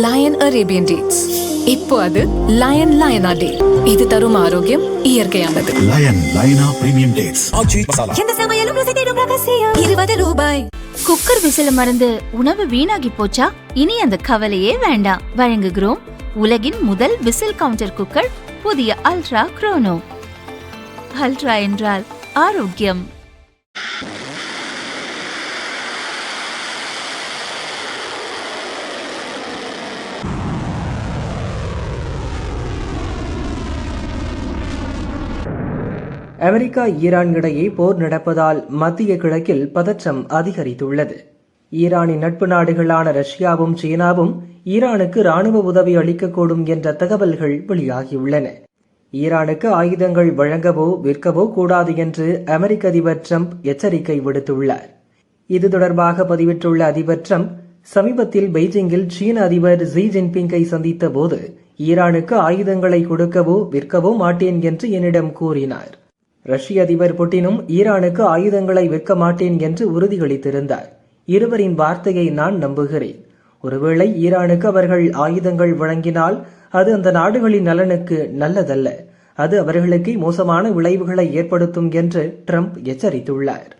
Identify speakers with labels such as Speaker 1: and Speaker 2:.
Speaker 1: Line Arabian dates. இப்போ அது line லயனா டே. இது தரும் ஆரோக்கியம் இயற்கையானது.
Speaker 2: லயன் லயனா பிரீமியம் டேட்ஸ்.
Speaker 1: எந்த சமையலும் ருசி தேடும் ரகசியம். 20 ரூபாய்.
Speaker 3: குக்கர் விசில மறந்து உணவு வீணாகி போச்சா? இனி அந்த கவலையே வேண்டாம். வழங்குகிறோம் உலகின் முதல் விசில் கவுண்டர் குக்கர், புதிய அல்ட்ரா குரோனோ. அல்ட்ரா என்றால் ஆரோக்கியம்.
Speaker 4: அமெரிக்கா ஈரான் இடையே போர் நடப்பதால் மத்திய கிழக்கில் பதற்றம் அதிகரித்துள்ளது. ஈரானின் நட்பு நாடுகளான ரஷ்யாவும் சீனாவும் ஈரானுக்கு ராணுவ உதவி அளிக்கக்கூடும் என்ற தகவல்கள் வெளியாகியுள்ளன. ஈரானுக்கு ஆயுதங்கள் வழங்கவோ விற்கவோ கூடாது என்று அமெரிக்க அதிபர் ட்ரம்ப் எச்சரிக்கை விடுத்துள்ளார். இது தொடர்பாக பதிவிட்டுள்ள அதிபர் ட்ரம்ப், சமீபத்தில் பெய்ஜிங்கில் சீன அதிபர் ஜி ஜின்பிங்கை சந்தித்த போது ஈரானுக்கு ஆயுதங்களை கொடுக்கவோ விற்கவோ மாட்டேன் என்று என்னிடம் கூறினார். ரஷ்ய அதிபர் புட்டினும் ஈரானுக்கு ஆயுதங்களை விற்க மாட்டேன் என்று உறுதியளித்திருந்தார். இருவரின் வார்த்தையை நான் நம்புகிறேன். ஒருவேளை ஈரானுக்கு அவர்கள் ஆயுதங்கள் வழங்கினால் அது அந்த நாடுகளின் நலனுக்கு நல்லதல்ல. அது அவர்களுக்கு மோசமான விளைவுகளை ஏற்படுத்தும் என்று ட்ரம்ப் எச்சரித்துள்ளார்.